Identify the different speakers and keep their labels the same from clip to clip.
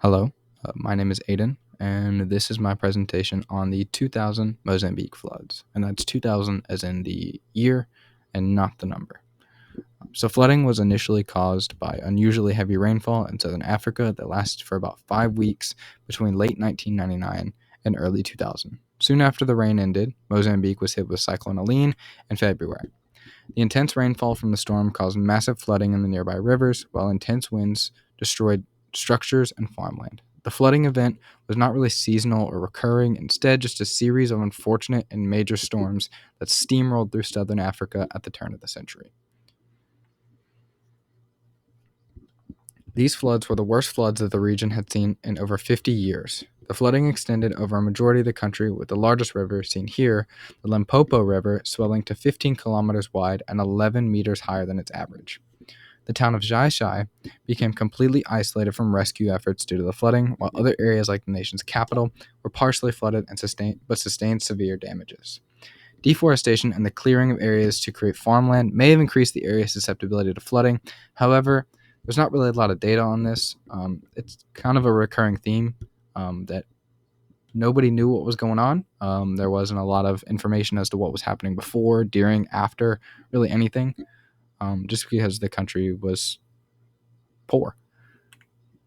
Speaker 1: Hello, my name is Aiden, and this is my presentation on the 2000 Mozambique floods. And that's 2000 as in the year and not the number. So, flooding was initially caused by unusually heavy rainfall in southern Africa that lasted for about 5 weeks between late 1999 and early 2000. Soon after the rain ended, Mozambique was hit with Cyclone Helene in February. The intense rainfall from the storm caused massive flooding in the nearby rivers, while intense winds destroyed structures and farmland. The flooding event was not really seasonal or recurring, instead, just a series of unfortunate and major storms that steamrolled through southern Africa at the turn of the century. These floods were the worst floods that the region had seen in over 50 years. The flooding extended over a majority of the country, with the largest river seen here, the Limpopo River, swelling to 15 kilometers wide and 11 meters higher than its average. The town of Xai became completely isolated from rescue efforts due to the flooding, while other areas like the nation's capital were partially flooded and sustained severe damages. Deforestation and the clearing of areas to create farmland may have increased the area's susceptibility to flooding. However, there's not really a lot of data on this. It's kind of a recurring theme that nobody knew what was going on. There wasn't a lot of information as to what was happening before, during, after, really anything, just because the country was poor.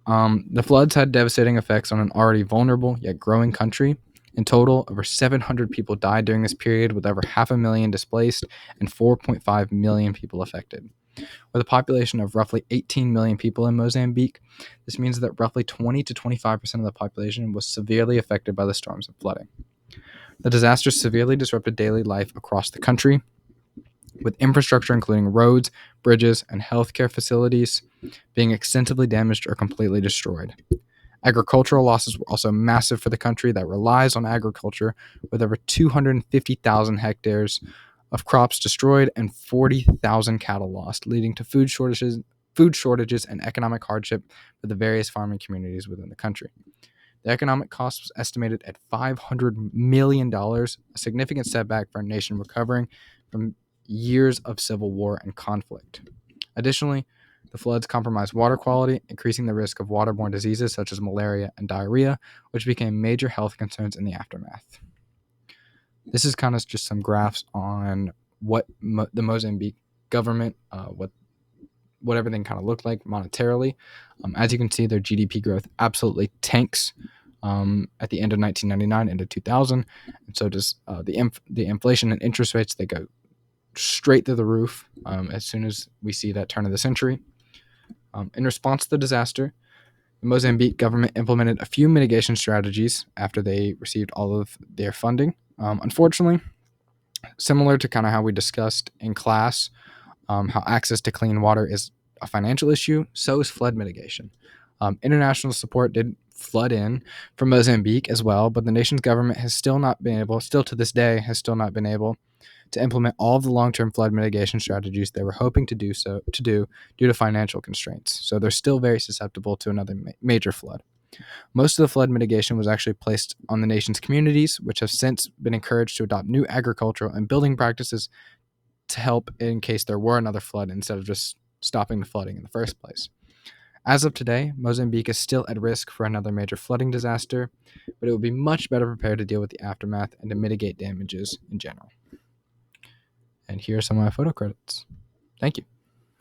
Speaker 1: The floods had devastating effects on an already vulnerable yet growing country. In total, over 700 people died during this period, with over 500,000 displaced and 4.5 million people affected. With a population of roughly 18 million people in Mozambique, this means that roughly 20 to 25% of the population was severely affected by the storms and flooding. The disaster severely disrupted daily life across the country, with infrastructure including roads, bridges, and healthcare facilities being extensively damaged or completely destroyed. Agricultural losses were also massive for the country that relies on agriculture, with over 250,000 hectares of crops destroyed and 40,000 cattle lost, leading to food shortages and economic hardship for the various farming communities within the country. The economic cost was estimated at $500 million, a significant setback for a nation recovering from years of civil war and conflict. Additionally, the floods compromised water quality, increasing the risk of waterborne diseases such as malaria and diarrhea, which became major health concerns in the aftermath. This is kind of just some graphs on what the Mozambique government, what everything kind of looked like monetarily. As you can see, their GDP growth absolutely tanks at the end of 1999 into 2000, and so does the inflation and interest rates. They go straight through the roof as soon as we see that turn of the century. In response to the disaster, the Mozambique government implemented a few mitigation strategies after they received all of their funding. Unfortunately, similar to kind of how we discussed in class, how access to clean water is a financial issue, so is flood mitigation. International support did flood in from Mozambique as well, but the nation's government has still to this day, has still not been able to implement all of the long-term flood mitigation strategies they were hoping to do due to financial constraints. So they're still very susceptible to another major flood. Most of the flood mitigation was actually placed on the nation's communities, which have since been encouraged to adopt new agricultural and building practices to help in case there were another flood instead of just stopping the flooding in the first place. As of today, Mozambique is still at risk for another major flooding disaster, but it would be much better prepared to deal with the aftermath and to mitigate damages in general. And here are some of my photo credits. Thank you.